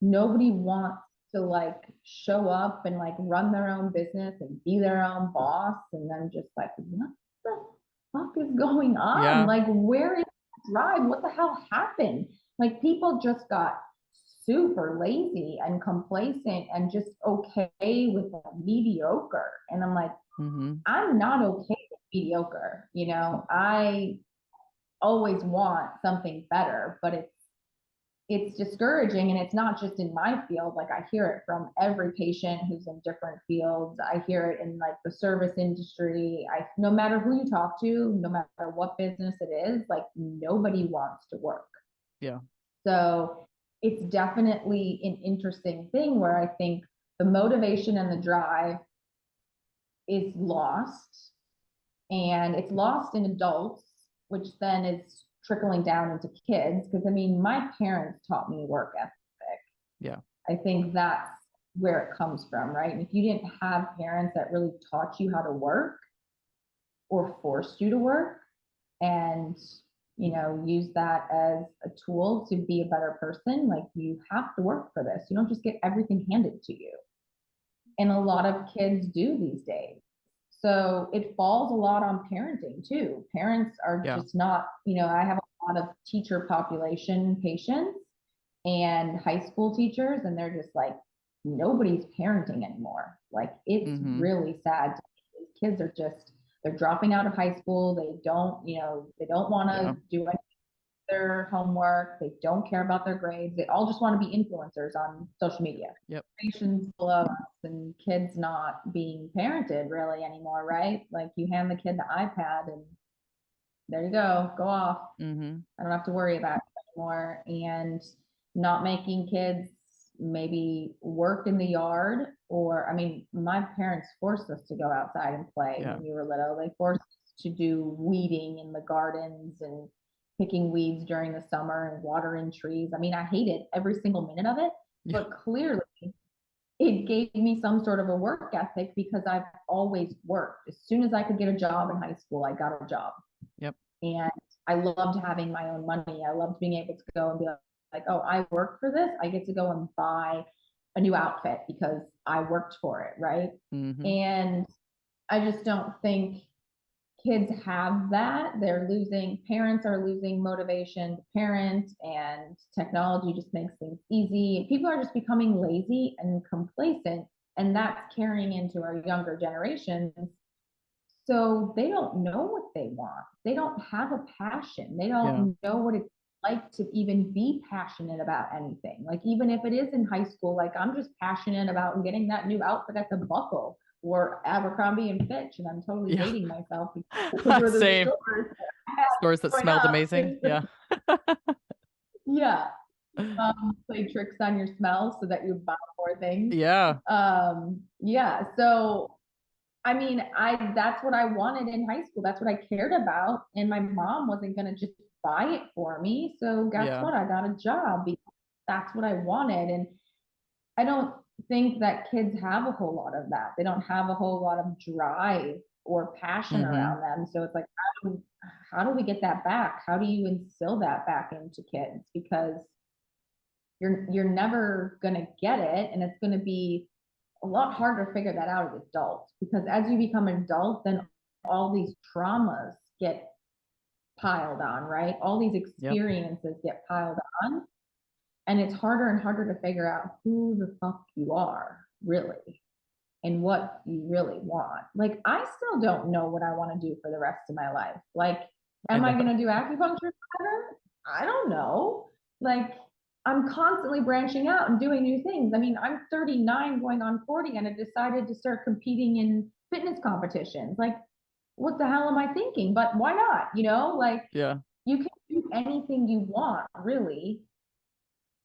Nobody wants to like show up and like run their own business and be their own boss. And I'm just like, what the fuck is going on? Like, where is the drive? What the hell happened? Like, people just got super lazy and complacent and just okay with mediocre. And I'm like, I'm not okay with mediocre. You know, I always want something better, but it's discouraging. And it's not just in my field. Like, I hear it from every patient who's in different fields. I hear it in like the service industry. No matter who you talk to, no matter what business it is, like, nobody wants to work. So it's definitely an interesting thing where I think the motivation and the drive is lost, and it's lost in adults, which then is trickling down into kids. Because I mean, my parents taught me work ethic. I think that's where it comes from, right? And if you didn't have parents that really taught you how to work or forced you to work, and you know, use that as a tool to be a better person, like, you have to work for this. You don't just get everything handed to you. And a lot of kids do these days. So it falls a lot on parenting too. Parents are just not, you know, I have a lot of teacher population patients, and high school teachers, and they're just like, nobody's parenting anymore. Like, it's really sad. Kids are just, they're dropping out of high school. They don't, they don't want to do their homework. They don't care about their grades. They all just want to be influencers on social media. Yep. Generations below us, and kids not being parented really anymore, right? Like, you hand the kid the iPad and there you go off. I don't have to worry about it anymore. And not making kids maybe work in the yard, or, I mean, my parents forced us to go outside and play when we were little. They forced us to do weeding in the gardens and picking weeds during the summer and watering trees. I mean, I hated every single minute of it, but clearly it gave me some sort of a work ethic because I've always worked. As soon as I could get a job in high school, I got a job. And I loved having my own money. I loved being able to go and be like, oh, I work for this. I get to go and buy a new outfit because I worked for it, right? And I just don't think kids have that. Parents are losing motivation to parent, and technology just makes things easy. People are just becoming lazy and complacent, and that's carrying into our younger generations. So they don't know what they want. They don't have a passion. They don't know what it's like to even be passionate about anything. Like, even if it is in high school, like, I'm just passionate about getting that new outfit at the Buckle or Abercrombie and Fitch, and I'm totally hating myself because same stores that smelled amazing. Play tricks on your smell so that you buy more things. So I mean, that's what I wanted in high school. That's what I cared about. And my mom wasn't going to just buy it for me. So guess what? I got a job because that's what I wanted. And I don't think that kids have a whole lot of that. They don't have a whole lot of drive or passion around them. So it's like, how do we get that back? How do you instill that back into kids? Because you're never going to get it. And it's going to be a lot harder to figure that out as adults, because as you become an adult, then all these traumas get piled on, right? All these experiences get piled on, and it's harder and harder to figure out who the fuck you are really and what you really want. Like, I still don't know what I want to do for the rest of my life. Like, am I going to do acupuncture forever? I don't know. Like, I'm constantly branching out and doing new things. I mean, I'm 39 going on 40, and I decided to start competing in fitness competitions. Like, what the hell am I thinking? But why not? Like, you can do anything you want, really,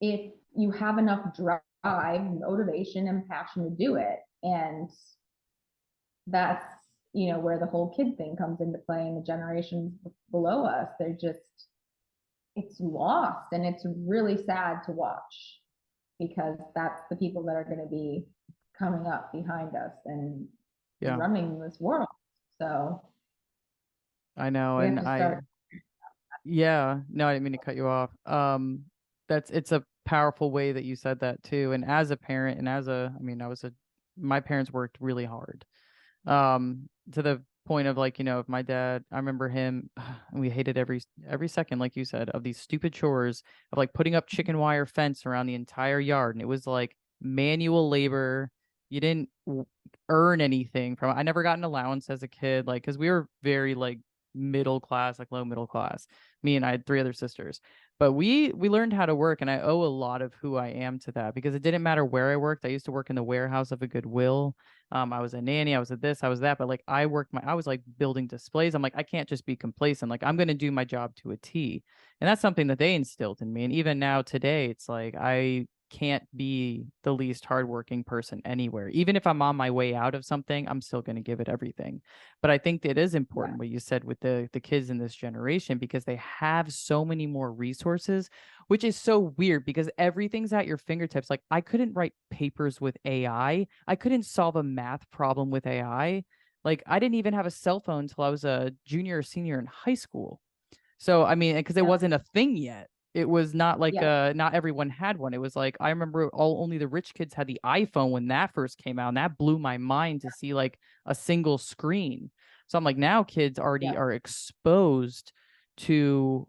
if you have enough drive, motivation, and passion to do it. And that's, where the whole kid thing comes into play. And the generations below us, it's lost, and it's really sad to watch, because that's the people that are going to be coming up behind us and running this world. So I know. And no, I didn't mean to cut you off. It's a powerful way that you said that too. And as a parent, and my parents worked really hard, to the point of, like, if my dad, I remember him, and we hated every second, like you said, of these stupid chores of, like, putting up chicken wire fence around the entire yard. And it was like manual labor. You didn't earn anything from it. I never got an allowance as a kid, like, because we were very, like, middle class, like low middle class. Me, and I had 3 other sisters, but we learned how to work, and I owe a lot of who I am to that, because it didn't matter where I worked. I used to work in the warehouse of a Goodwill. I was a nanny, I was at this, I was that, but, like, I was like building displays. I'm like, I can't just be complacent. Like, I'm going to do my job to a T. And that's something that they instilled in me. And even now today, it's like, I can't be the least hardworking person anywhere. Even if I'm on my way out of something, I'm still going to give it everything. But I think it is important what you said with the kids in this generation, because they have so many more resources, which is so weird, because everything's at your fingertips. Like, I couldn't write papers with AI. I couldn't solve a math problem with AI. Like, I didn't even have a cell phone until I was a junior or senior in high school. So, I mean, because it wasn't a thing yet. It was not like not everyone had one. It was like, I remember only the rich kids had the iPhone when that first came out, and that blew my mind to see, like, a single screen. So I'm like, now kids already are exposed to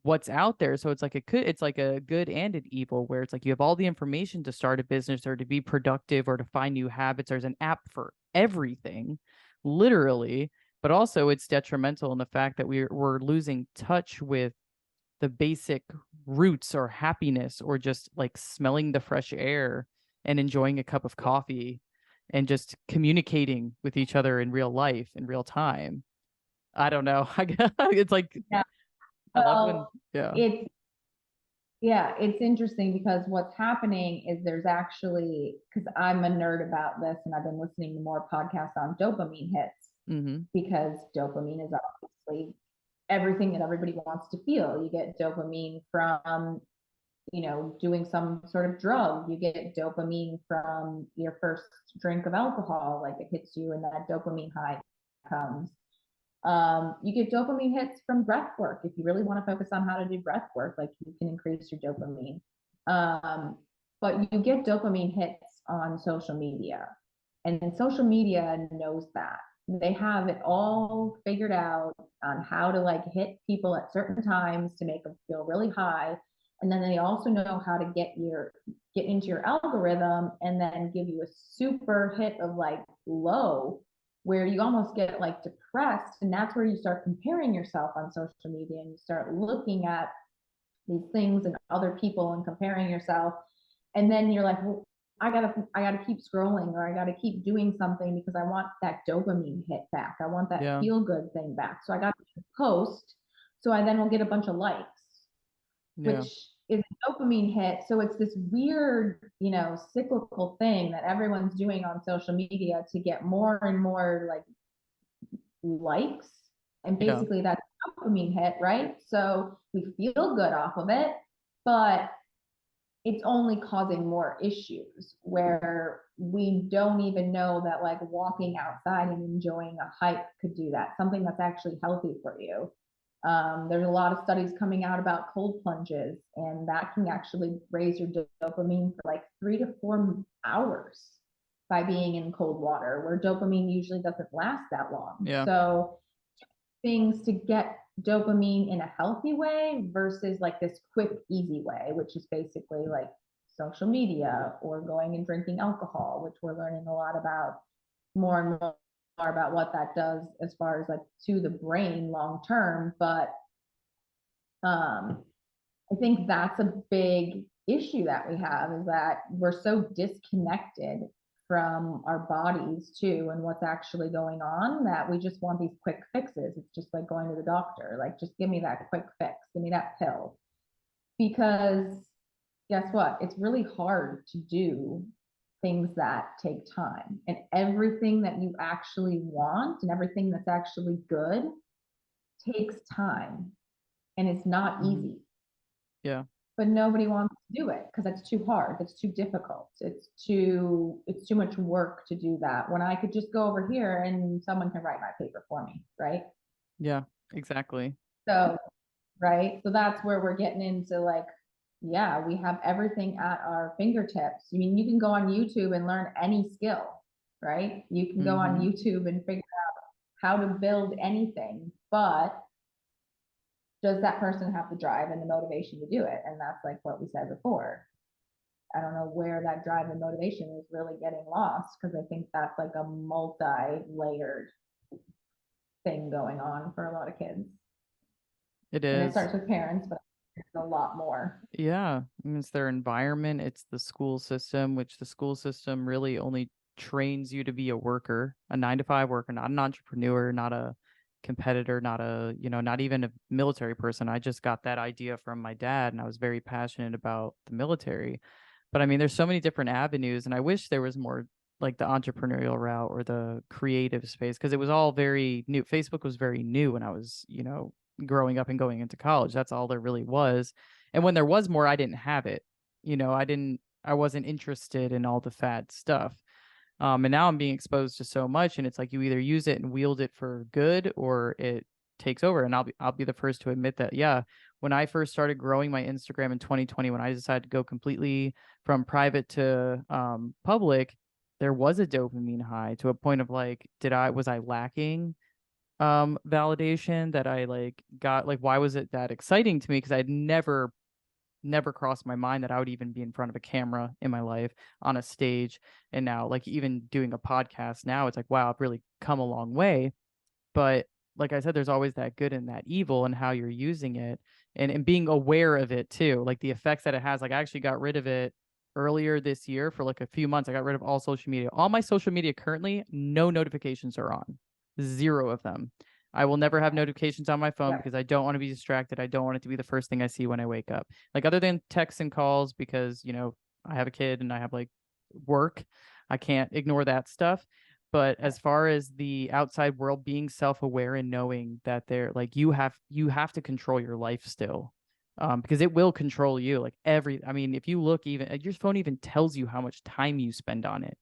what's out there. So it's like it's like a good and an evil, where it's like you have all the information to start a business or to be productive or to find new habits. There's an app for everything, literally. But also it's detrimental in the fact that we're losing touch with the basic roots or happiness, or just like smelling the fresh air and enjoying a cup of coffee and just communicating with each other in real life, in real time. I don't know. It's like, Yeah. I love when, Well, yeah. it's yeah, it's interesting because what's happening is there's actually, because I'm a nerd about this and I've been listening to more podcasts on dopamine hits, Mm-hmm. because dopamine is obviously everything that everybody wants to feel. You get dopamine from, doing some sort of drug. You get dopamine from your first drink of alcohol, like it hits you and that dopamine high comes. You get dopamine hits from breath work. If you really want to focus on how to do breath work, like you can increase your dopamine. But you get dopamine hits on social media, and social media knows that. They have it all figured out on how to like hit people at certain times to make them feel really high. And then they also know how to get into your algorithm and then give you a super hit of like low, where you almost get like depressed. And that's where you start comparing yourself on social media and you start looking at these things and other people and comparing yourself. And then you're like, well, I gotta keep scrolling, or I gotta keep doing something because I want that dopamine hit back. I want that Yeah. feel good thing back. So I gotta post. So I then will get a bunch of likes, which Yeah. is a dopamine hit. So it's this weird, cyclical thing that everyone's doing on social media to get more and more like likes. And Yeah. basically that's dopamine hit, right? So we feel good off of it, but it's only causing more issues where we don't even know that like walking outside and enjoying a hike could do that, something that's actually healthy for you. There's a lot of studies coming out about cold plunges, and that can actually raise your dopamine for like 3 to 4 hours by being in cold water, where dopamine usually doesn't last that long. Yeah. So things to get dopamine in a healthy way versus like this quick, easy way, which is basically like social media or going and drinking alcohol, which we're learning a lot about, more and more about what that does as far as like to the brain long term. But I think that's a big issue that we have, is that we're so disconnected from our bodies too and what's actually going on, that we just want these quick fixes. It's just like going to the doctor, like just give me that quick fix, give me that pill. Because guess what? It's really hard to do things that take time, and everything that you actually want and everything that's actually good takes time, and it's not easy. Yeah. But nobody wants to do it because it's too hard, it's too difficult, it's too much work to do that, when I could just go over here and someone can write my paper for me, right? Yeah. Exactly. So right, so that's where we're getting into like, yeah, we have everything at our fingertips. I mean, you can go on YouTube and learn any skill, right? You can go on YouTube and figure out how to build anything, but does that person have the drive and the motivation to do it? And that's like what we said before. I don't know where that drive and motivation is really getting lost, because I think that's like a multi-layered thing going on for a lot of kids. It And it is. starts with parents, but it's a lot more. Yeah. I mean, it's their environment. It's the school system, which the school system really only trains you to be a worker, a 9 to 5 worker, not an entrepreneur, not a competitor, not a, not even a military person. I just got that idea from my dad, and I was very passionate about the military. But I mean, there's so many different avenues, and I wish there was more like the entrepreneurial route or the creative space, because it was all very new. Facebook was very new when I was, growing up and going into college. That's all there really was. And when there was more, I didn't have it. I wasn't interested in all the fad stuff. And now I'm being exposed to so much, and it's like you either use it and wield it for good, or it takes over. And I'll be the first to admit that, yeah, when I first started growing my Instagram in 2020, when I decided to go completely from private to public, there was a dopamine high, to a point of like, was I lacking Validation that I like got, like, why was it that exciting to me? Because I'd never crossed my mind that I would even be in front of a camera in my life on a stage. And now, like, even doing a podcast now, it's like, wow, I've really come a long way. But like I said, there's always that good and that evil and how you're using it, and being aware of it too, like the effects that it has. Like I actually got rid of it earlier this year for like a few months. I got rid of all social media. All my social media currently, no notifications are on. Zero of them. I will never have notifications on my phone Yeah. because I don't want to be distracted. I don't want it to be the first thing I see when I wake up. Like other than texts and calls, because I have a kid and I have like work. I can't ignore that stuff. But as far as the outside world, being self-aware and knowing that they're like, you have to control your life still, because it will control you. Like I mean, if you look, even your phone even tells you how much time you spend on it.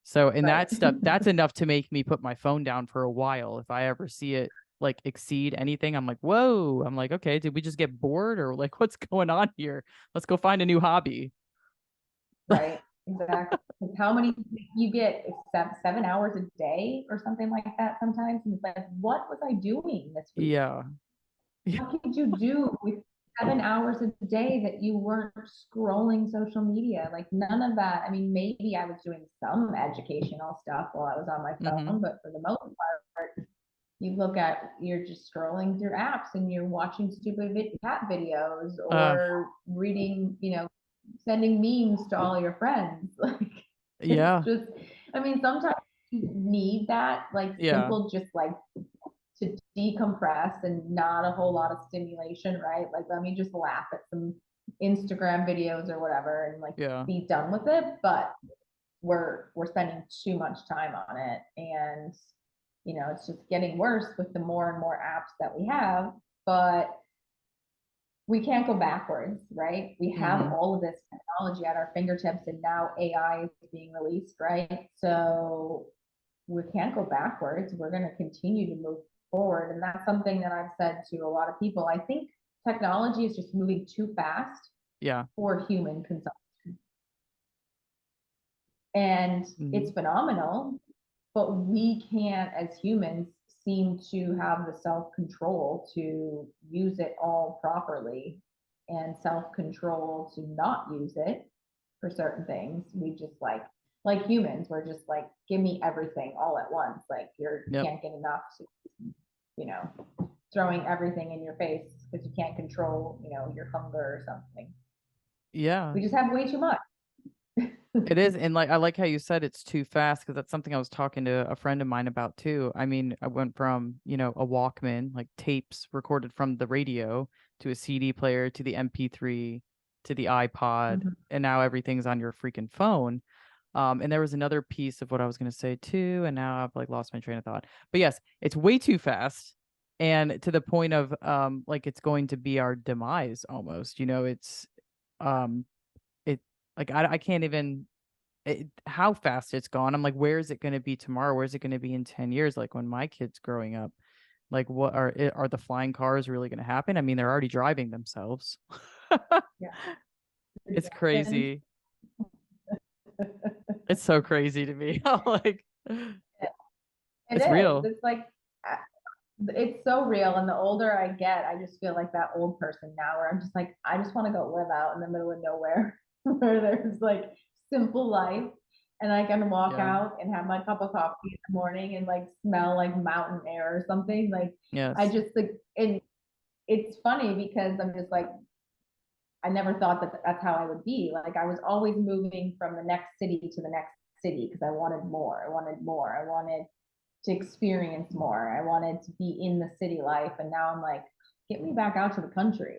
So in Right. that stuff, that's enough to make me put my phone down for a while. If I ever see it like exceed anything, I'm like, whoa. I'm like, okay, did we just get bored, or like what's going on here? Let's go find a new hobby. Right. Exactly. 'Cause how many you get 7 hours a day or something like that sometimes? And it's like, what was I doing this week? Yeah. What could you do with 7 hours a day that you weren't scrolling social media? Like none of that. I mean, maybe I was doing some educational stuff while I was on my Mm-hmm. phone, but for the most part, you look at, you're just scrolling through apps and you're watching stupid cat videos Uh, or reading, sending memes to all your friends. Like it's yeah. just, I mean, sometimes you need that, like Yeah. simple, just like to decompress and not a whole lot of stimulation, right? Like, let me just laugh at some Instagram videos or whatever and like Yeah. be done with it. But we're spending too much time on it. And, it's just getting worse with the more and more apps that we have. But we can't go backwards, right? We have Mm-hmm. all of this technology at our fingertips, and now AI is being released, right? So we can't go backwards. We're going to continue to move forward. And that's something that I've said to a lot of people. I think technology is just moving too fast Yeah. for human consumption. And Mm-hmm. it's phenomenal, but we can't, as humans, seem to have the self control to use it all properly and self control to not use it for certain things. We just like humans, we're just like, give me everything all at once. Like you Yep. can't get enough. So, you know, throwing everything in your face because you can't control, your hunger or something. Yeah. We just have way too much. It is. And like I like how you said it's too fast, because that's something I was talking to a friend of mine about too. I mean, I went from, a Walkman, like tapes recorded from the radio, to a CD player, to the MP3, to the iPod, Mhm. and now everything's on your freaking phone. And there was another piece of what I was gonna say too, and now I've like lost my train of thought. But yes, it's way too fast, and to the point of like it's going to be our demise almost. It's um it like I can't even how fast it's gone. I'm like, where is it going to be tomorrow? Where's it going to be in 10 years? Like when my kid's growing up, like what are the flying cars really going to happen? I mean, they're already driving themselves. Yeah. It's And crazy. It's so crazy to me. Like it it's is. real. It's like it's so real. And the older I get, I just feel like that old person now where I'm just like, I just want to go live out in the middle of nowhere where there's like simple life and I can walk Yeah. out and have my cup of coffee in the morning and like smell like mountain air or something. Like I Yes. just like, and it's funny because I'm just like, I never thought that that's how I would be. Like I was always moving from the next city to the next city because I wanted more. I wanted more. I wanted to experience more. I wanted to be in the city life. And now I'm like, get me back out to the country.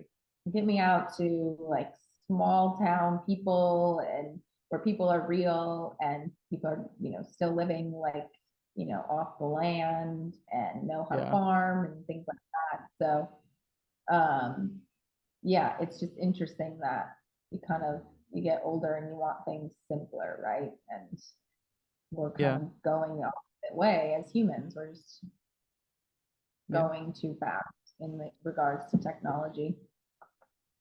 Get me out to like small town people and where people are real and people are, still living like, off the land and know how to Yeah. farm and things like that. So yeah, it's just interesting that you get older and you want things simpler, right? And we're kind Yeah. of going the opposite way as humans. We're just Yeah. going too fast in regards to technology.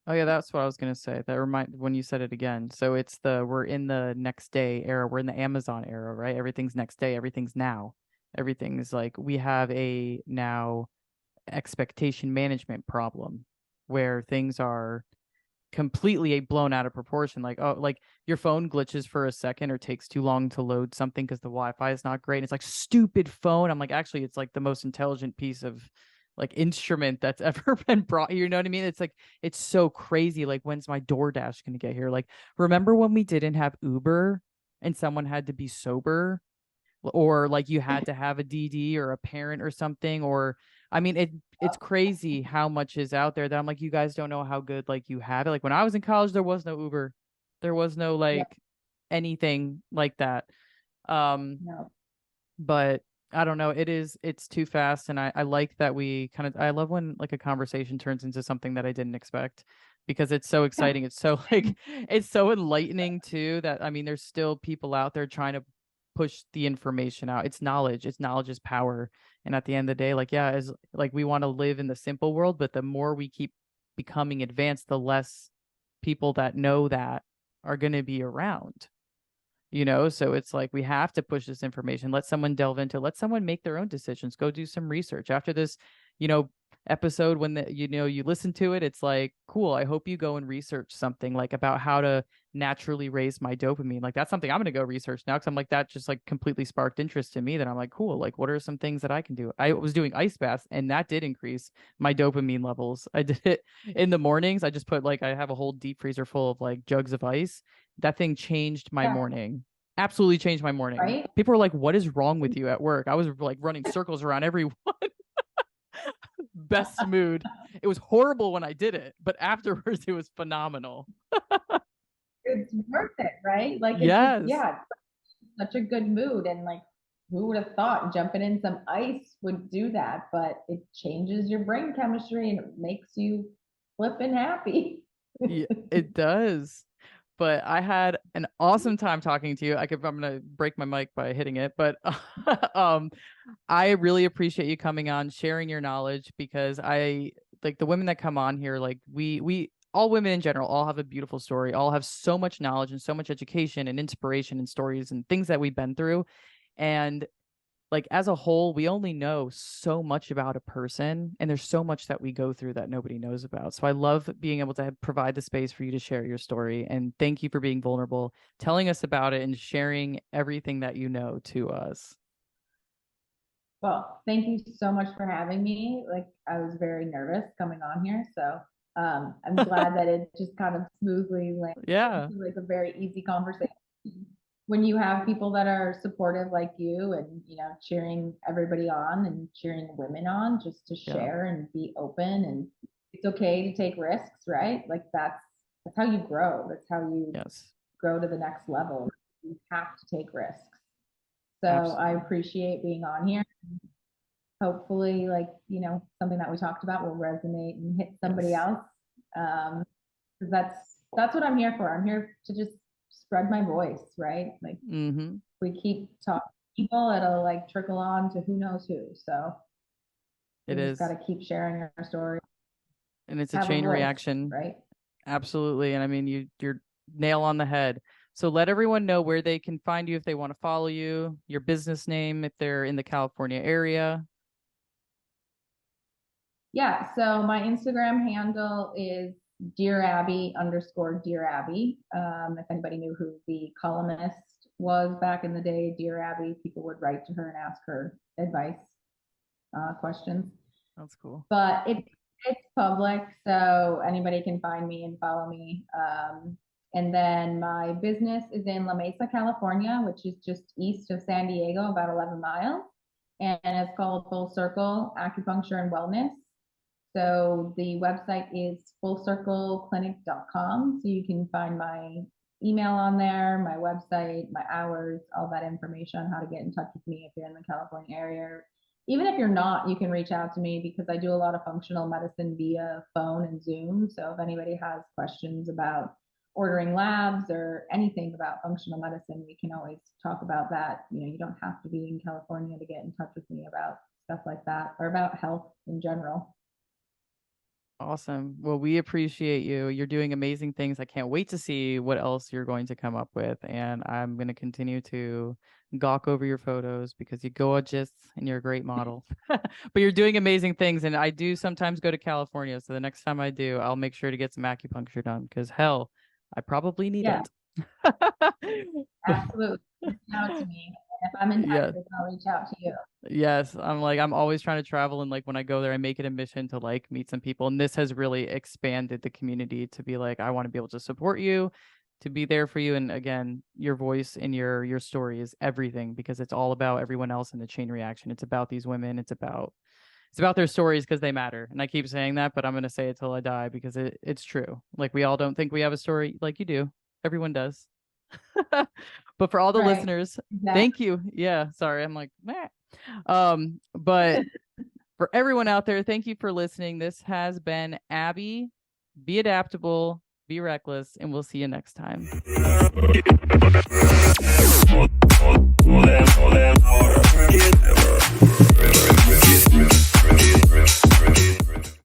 Oh yeah, that's what I was gonna say. That remind when you said it again. So we're in the next day era. We're in the Amazon era, right? Everything's next day. Everything's now. everything is like, we have a now expectation management problem where things are completely blown out of proportion. Like, oh, like your phone glitches for a second or takes too long to load something because the Wi-Fi is not great. And it's like, stupid phone. I'm like, actually, it's like the most intelligent piece of like instrument that's ever been brought. You know what I mean? It's like, it's so crazy. Like, when's my DoorDash going to get here? Like, remember when we didn't have Uber and someone had to be sober, or like you had to have a DD or a parent or something? Or I mean, it's crazy how much is out there that I'm like, you guys don't know how good like you have it. Like when I was in college, there was no Uber, there was no Yeah, like anything like that. Um, no. but I don't know, it's too fast. And I like that we kind of, I love when like a conversation turns into something that I didn't expect, because it's so exciting. It's so like, it's so enlightening too, that I mean, there's still people out there trying to push the information out. It's knowledge is power. And at the end of the day, like, yeah, as like we want to live in the simple world, but the more we keep becoming advanced, the less people that know that are going to be around, you know? So it's like we have to push this information, let someone delve into, let someone make their own decisions, go do some research after this, you know, episode. When the, you know, you listen to it, it's like, cool, I hope you go and research something like about how to naturally raise my dopamine. Like that's something I'm going to go research now, because I'm like, that just like completely sparked interest in me, that I'm like, cool, like what are some things that I can do? I was doing ice baths and that did increase my dopamine levels. I did it in the mornings. I just put like, I have a whole deep freezer full of like jugs of ice. That thing changed my Yeah, morning, absolutely changed my morning. right? People were like, what is wrong with you at work? I was like running circles around everyone. Best mood. It was horrible when I did it, but afterwards it was phenomenal. It's worth it, right? Like it's Yes. yeah, it's such a good mood. And like who would have thought jumping in some ice would do that? But it changes your brain chemistry and it makes you flipping happy. Yeah, it does. But I had an awesome time talking to you. I'm gonna break my mic by hitting it, but um I really appreciate you coming on, sharing your knowledge, because I like the women that come on here, like we all women in general all have a beautiful story, all have so much knowledge and so much education and inspiration and stories and things that we've been through. And like as a whole, we only know so much about a person, and there's so much that we go through that nobody knows about. So I love being able to provide the space for you to share your story. And thank you for being vulnerable, telling us about it, and sharing everything that you know to us. Well, thank you so much for having me. Like I was very nervous coming on here, so I'm glad that it just kind of smoothly landed Yeah. into like a very easy conversation. When you have people that are supportive like you, and you know, cheering everybody on and cheering women on, just to Yeah. share and be open, and it's okay to take risks, right? Like that's how you grow. That's how you Yes. grow to the next level. You have to take risks. So I Absolutely. appreciate being on here. Hopefully, like, you know, something that we talked about will resonate and hit somebody Yes. else. Because that's what I'm here for. I'm here to just spread my voice, right? Like Mm-hmm. we keep talking to people, it'll like trickle on to who knows who. So It we just got is. to keep sharing our story, And it's a have a chain voice, reaction. right? Absolutely. And I mean, you're nail on the head. So let everyone know where they can find you if they want to follow you, your business name if they're in the California area. Yeah. So my Instagram handle is Dear Abby underscore Dear Abby. If anybody knew who the columnist was back in the day, Dear Abby, people would write to her and ask her advice, questions. That's cool. But it's public, so anybody can find me and follow me. And then my business is in La Mesa, California, which is just east of San Diego, about 11 miles. And it's called Full Circle Acupuncture and Wellness. So the website is fullcircleclinic.com. So you can find my email on there, my website, my hours, all that information on how to get in touch with me if you're in the California area. Even if you're not, you can reach out to me because I do a lot of functional medicine via phone and Zoom. So if anybody has questions about ordering labs or anything about functional medicine, we can always talk about that. You know, you don't have to be in California to get in touch with me about stuff like that or about health in general. Awesome. Well, we appreciate you. You're doing amazing things. I can't wait to see what else you're going to come up with. And I'm going to continue to gawk over your photos because you're gorgeous and you're a great model. But you're doing amazing things. And I do sometimes go to California. So the next time I do, I'll make sure to get some acupuncture done because hell, I probably need it. Absolutely. Reach out to me. And if I'm in Texas, I'll reach out to you. Yes, I'm always trying to travel, and like when I go there, I make it a mission to like meet some people, and this has really expanded the community to be like, I want to be able to support you, to be there for you, and again, your voice and your story is everything because it's all about everyone else in the chain reaction. It's about these women. It's about their stories because they matter, and I keep saying that, but I'm gonna say it till I die because it's true. Like we all don't think we have a story like you do. Everyone does. But for all the listeners, thank you. Yeah, sorry, I'm like, meh. But for everyone out there, thank you for listening. This has been Abby. Be adaptable, be reckless, and we'll see you next time.